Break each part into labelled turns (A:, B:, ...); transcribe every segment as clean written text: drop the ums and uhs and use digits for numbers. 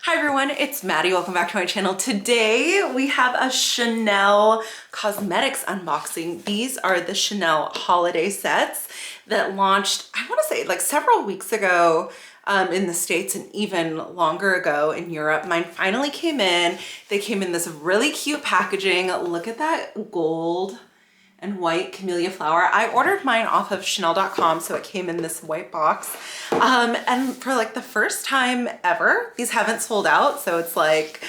A: Hi everyone, it's Maddie. Welcome back to my channel. Today we have a Chanel cosmetics unboxing. These are the Chanel holiday sets that launched, I want to say like several weeks ago in the States and even longer ago in Europe. Mine finally came in. They came in this really cute packaging. Look at that gold and white camellia flower. I ordered mine off of Chanel.com, so it came in this white box. And for like the first time ever, these haven't sold out, so it's like,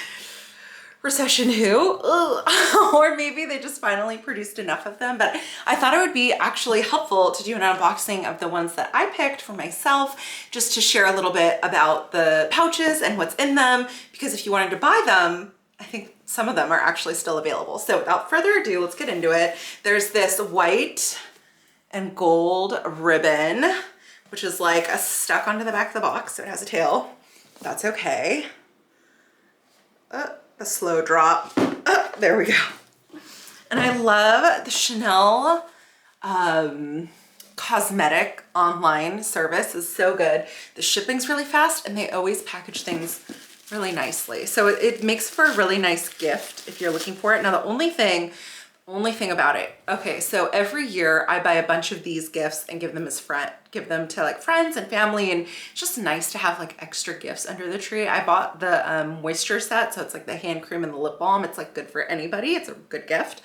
A: recession who? Ugh. Or maybe they just finally produced enough of them, but I thought it would be actually helpful to do an unboxing of the ones that I picked for myself, just to share a little bit about the pouches and what's in them, because if you wanted to buy them, I think some of them are actually still available. So without further ado, let's get into it. There's this white and gold ribbon, which is like stuck onto the back of the box, so it has a tail. That's okay. The slow drop. There we go. And I love the Chanel cosmetic online service is so good. The shipping's really fast and they always package things really nicely. So it makes for a really nice gift if you're looking for it. Now the only thing about it, okay, so every year I buy a bunch of these gifts and give them to like friends and family, and it's just nice to have like extra gifts under the tree. I bought the moisture set, so it's like the hand cream and the lip balm. It's like good for anybody. It's a good gift.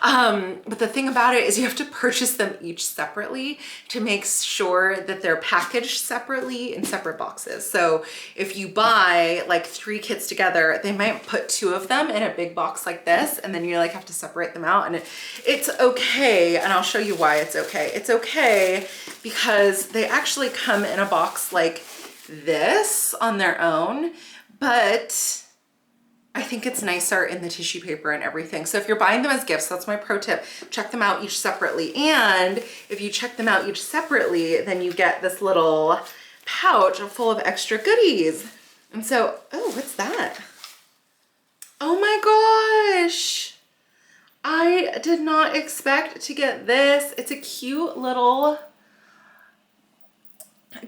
A: But the thing about it is you have to purchase them each separately to make sure that they're packaged separately in separate boxes. So if you buy like 3 kits together, they might put 2 of them in a big box like this, and then you like have to separate them out, and it's okay. And I'll show you why it's okay. It's okay because they actually come in a box like this on their own, but I think it's nicer in the tissue paper and everything. So if you're buying them as gifts, that's my pro tip. Check them out each separately. And if you check them out each separately, then you get this little pouch full of extra goodies. And so, oh, what's that? Oh my gosh. I did not expect to get this. It's a cute little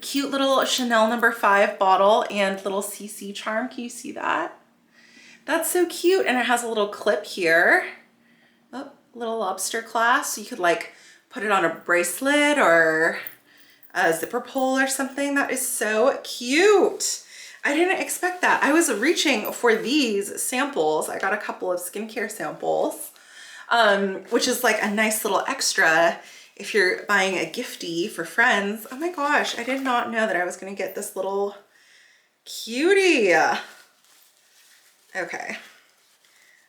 A: Chanel No. 5 bottle and little CC charm. Can you see that? That's so cute. And it has a little clip here. Oh, little lobster clasp. So you could like put it on a bracelet or a zipper pull or something. That is so cute. I didn't expect that. I was reaching for these samples. I got a couple of skincare samples, which is like a nice little extra if you're buying a giftie for friends. Oh my gosh, I did not know that I was gonna get this little cutie. Okay.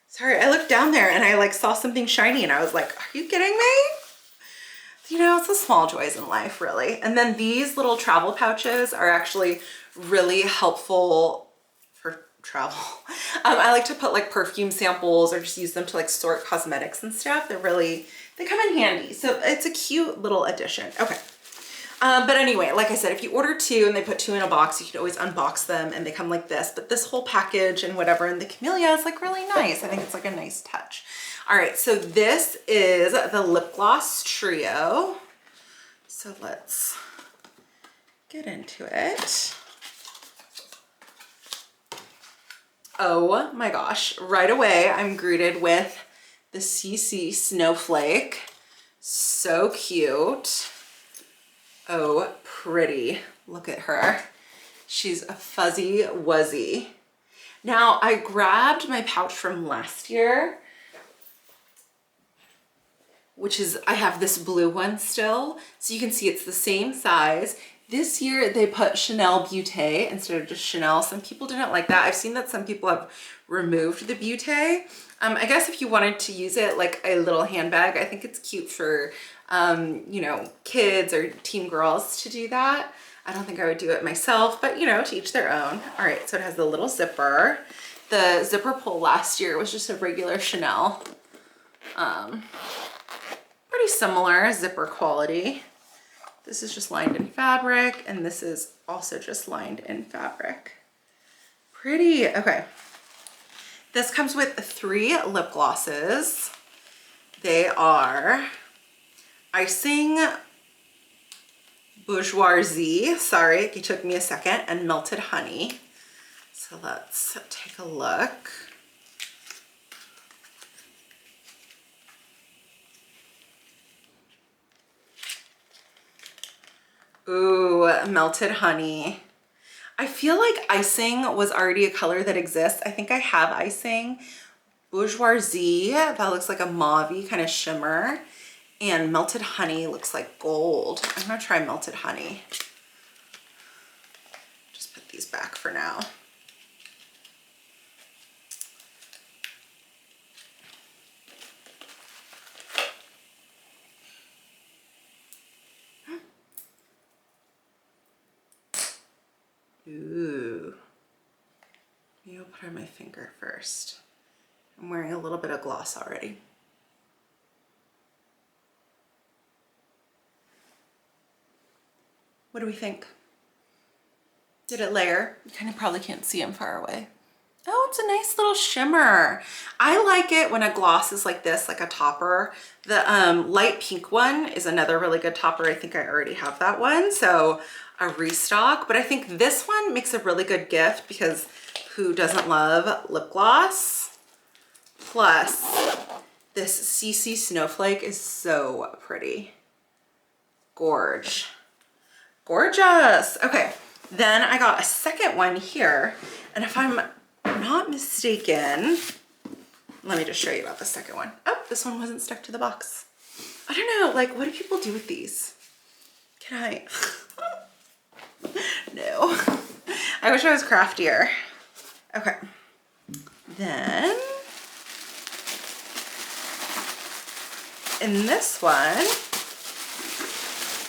A: Sorry, I looked down there and I like saw something shiny and I was like, are you kidding me? You know, it's the small joys in life, really. And then these little travel pouches are actually really helpful for travel. I like to put like perfume samples or just use them to like sort cosmetics and stuff. They come in handy. So it's a cute little addition. Okay. But anyway, like I said, if you order 2 and they put 2 in a box, you can always unbox them and they come like this. But this whole package and whatever in the camellia is like really nice. I think it's like a nice touch. All right, so this is the lip gloss trio. So let's get into it. Oh my gosh, right away I'm greeted with the CC Snowflake. So cute. Oh, pretty. Look at her. She's a fuzzy wuzzy. Now, I grabbed my pouch from last year, which is, I have this blue one still. So you can see it's the same size. This year they put Chanel Beauté instead of just Chanel. Some people didn't like that. I've seen that some people have removed the Beauté. I guess if you wanted to use it like a little handbag, I think it's cute for, you know, kids or teen girls to do that. I don't think I would do it myself, but you know, to each their own. All right, so it has the little zipper. The zipper pull last year was just a regular Chanel. Pretty similar zipper quality. This is just lined in fabric, and this is also just lined in fabric. Pretty, okay. This comes with 3 lip glosses. They are Icing Bourgeoisie, sorry, it took me a second, and Melted Honey. So let's take a look. Ooh, melted honey. I feel like icing was already a color that exists. I think I have icing. Bourgeoisie, that looks like a mauve-y kind of shimmer. And melted honey looks like gold. I'm gonna try melted honey. Just put these back for now. Ooh. Maybe I'll put on my finger first. I'm wearing a little bit of gloss already. What do we think? Did it layer? You kind of probably can't see them far away. Oh, it's a nice little shimmer. I like it when a gloss is like this, like a topper. The light pink one is another really good topper. I think I already have that one, so a restock. But I think this one makes a really good gift because who doesn't love lip gloss? Plus, this CC Snowflake is so pretty. Gorge. Gorgeous. Okay, then I got a second one here, and if I'm not mistaken, let me just show you about the second one. Oh, this one wasn't stuck to the box. I don't know, like, what do people do with these? Can I? No. I wish I was craftier. Okay. Then, in this one,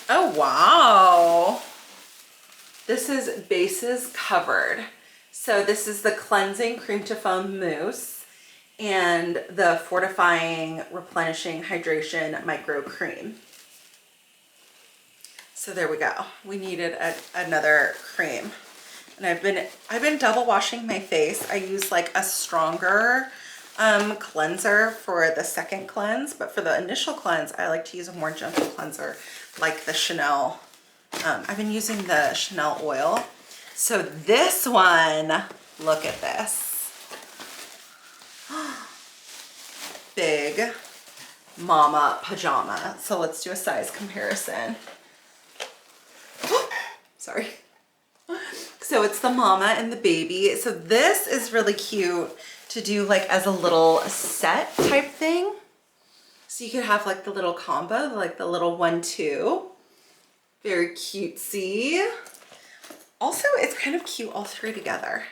A: oh wow. This is bases covered. So this is the cleansing cream to foam mousse and the fortifying, replenishing hydration micro cream. So there we go. We needed another cream. And I've been double washing my face. I use like a stronger cleanser for the second cleanse, but for the initial cleanse, I like to use a more gentle cleanser like the Chanel. I've been using the Chanel oil. So this one, look at this. Big mama pajama. So let's do a size comparison. Sorry. So it's the mama and the baby. So this is really cute to do like as a little set type thing. So you could have like the little combo, like the little 1-2. Very cutesy. Also, it's kind of cute all three together.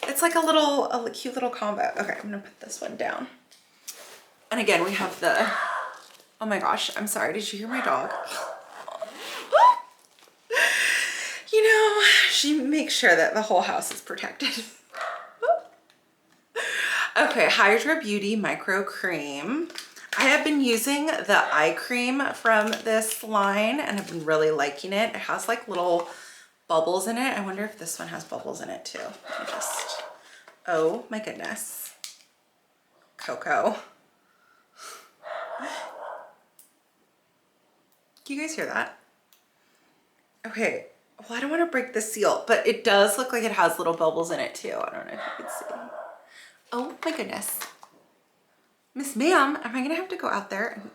A: It's like a cute little combo. Okay, I'm gonna put this one down. And again, we have the, oh my gosh, I'm sorry, did you hear my dog? You know, she makes sure that the whole house is protected. Okay, Hydra Beauty Micro Cream. I have been using the eye cream from this line and I've been really liking it. It has like little bubbles in it. I wonder if this one has bubbles in it too. Let me just, oh my goodness. Cocoa. Can you guys hear that? Okay, well, I don't want to break the seal, but it does look like it has little bubbles in it too. I don't know if you can see. Oh my goodness. Miss Ma'am, am I gonna have to go out there and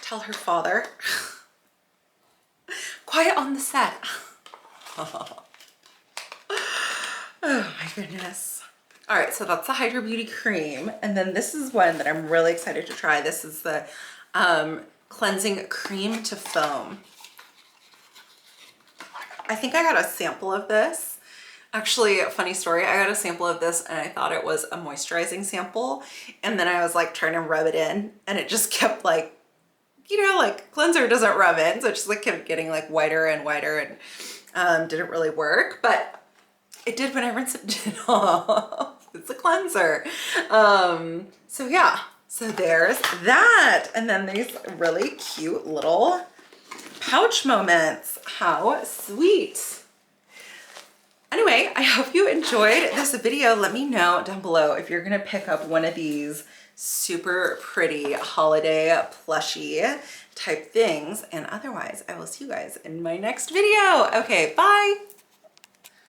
A: tell her father? Quiet on the set. Oh my goodness. All right, so that's the Hydra Beauty Cream. And then this is one that I'm really excited to try. This is the cleansing cream to foam. I think I got a sample of this. Actually, a funny story, I got a sample of this and I thought it was a moisturizing sample. And then I was like trying to rub it in and it just kept like, you know, like cleanser doesn't rub in. So it just like kept getting like whiter and whiter and didn't really work. But it did when I rinsed it off. It's a cleanser. So yeah, so there's that. And then these really cute little pouch moments. How sweet. Anyway, I hope you enjoyed this video. Let me know down below if you're gonna pick up one of these super pretty holiday plushie type things. And otherwise, I will see you guys in my next video. Okay, bye.